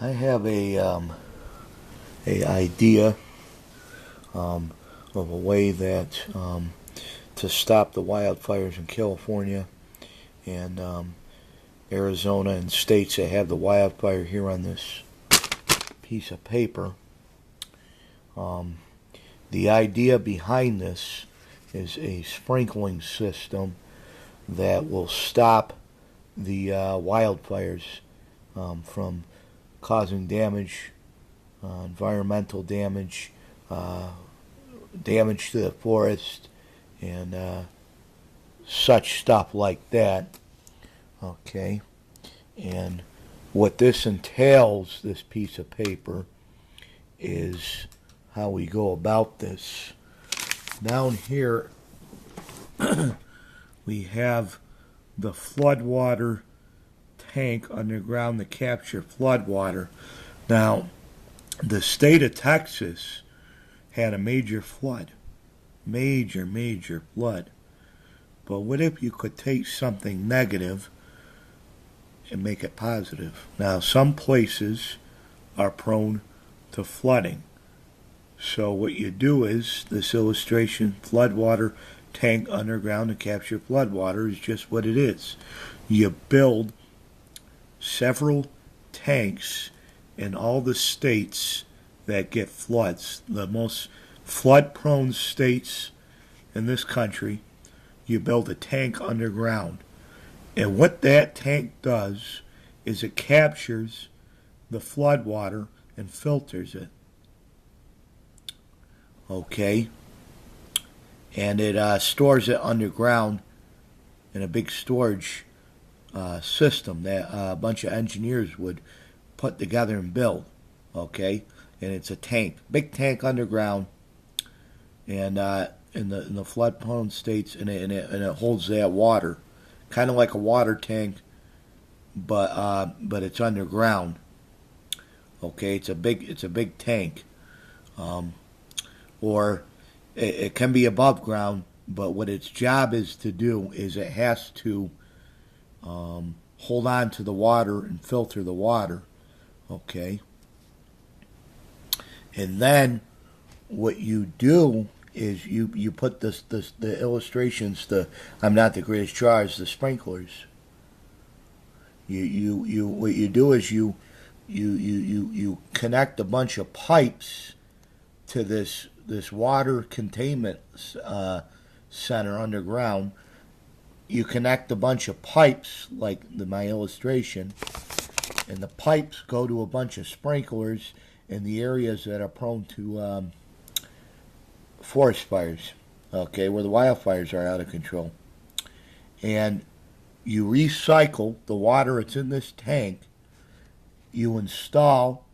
I have a idea of a way that to stop the wildfires in California and Arizona and states that have the wildfire here on this piece of paper. The idea behind this is a sprinkling system that will stop the wildfires from causing damage, environmental damage, damage to the forest, and such stuff like that. Okay, and what this entails, this piece of paper, is how we go about this. Down here, we have the floodwater tank underground to capture floodwater. Now, the state of Texas had a major flood. Major flood. But what if you could take something negative and make it positive? Now, some places are prone to flooding. So what you do is, this illustration, floodwater tank underground to capture floodwater, is just what it is. You build several tanks in all the states that get floods. The most flood-prone states in this country, you build a tank underground. And what that tank does is it captures the flood water and filters it. Okay? And it stores it underground in a big storage system that a bunch of engineers would put together and build. Okay? And it's a tank, big tank underground, and in the flood-prone states, and it holds that water, kind of like a water tank, but it's underground. Okay, it's a big tank, or it can be above ground. But what its job is to do is it has to hold on to the water and filter the water. Okay. And then what you do is you put the illustrations, I'm not the greatest charge, the sprinklers. You what you do is you connect a bunch of pipes to this water containment center underground. You connect a bunch of pipes like my illustration, and the pipes go to a bunch of sprinklers in the areas that are prone to forest fires, okay, where the wildfires are out of control. And you recycle the water that's in this tank, you install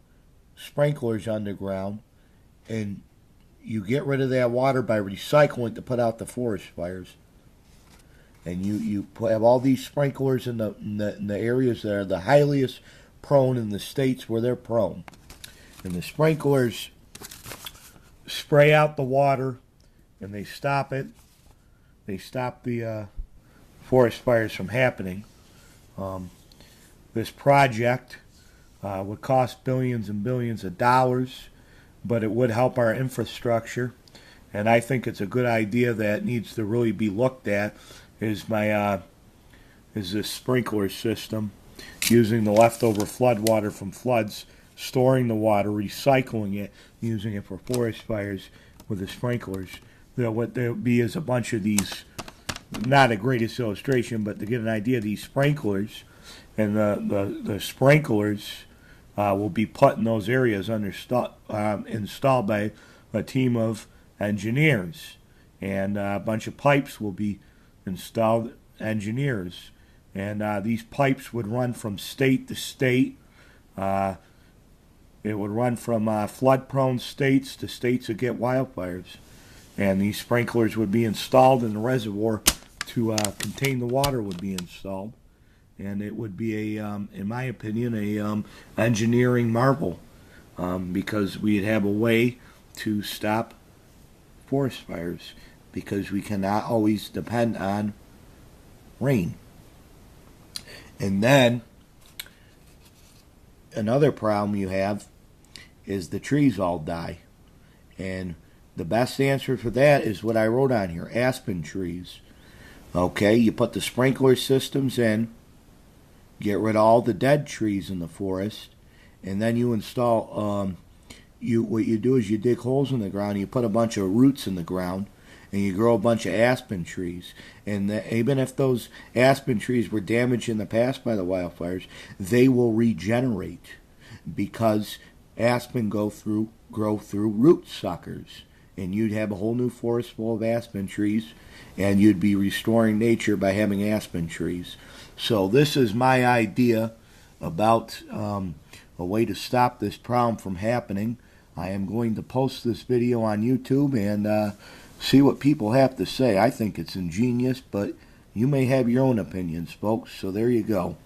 sprinklers underground, and you get rid of that water by recycling to put out the forest fires. And you have all these sprinklers in the areas that are the highest prone in the states where they're prone. And the sprinklers spray out the water, and they stop it. They stop the forest fires from happening. This project would cost billions and billions of dollars, but it would help our infrastructure. And I think it's a good idea that needs to really be looked at. Is this sprinkler system, using the leftover flood water from floods, storing the water, recycling it, using it for forest fires with the sprinklers. What there would be is a bunch of these, not a greatest illustration, but to get an idea, these sprinklers, and the sprinklers will be put in those areas installed by a team of engineers, and a bunch of pipes will be installed, engineers, and these pipes would run from state to state. It would run from flood-prone states to states that get wildfires. And these sprinklers would be installed in the reservoir to contain the water would be installed. And it would be in my opinion, a engineering marvel, because we'd have a way to stop forest fires, because we cannot always depend on rain. And then another problem you have is the trees all die. And the best answer for that is what I wrote on here, aspen trees. Okay, you put the sprinkler systems in, get rid of all the dead trees in the forest, and then you install, what you do is you dig holes in the ground, you put a bunch of roots in the ground, and you grow a bunch of aspen trees. And even if those aspen trees were damaged in the past by the wildfires, they will regenerate because aspen grow through root suckers. And you'd have a whole new forest full of aspen trees, and you'd be restoring nature by having aspen trees. So this is my idea about a way to stop this problem from happening. I am going to post this video on YouTube and see what people have to say. I think it's ingenious, but you may have your own opinions, folks, so there you go.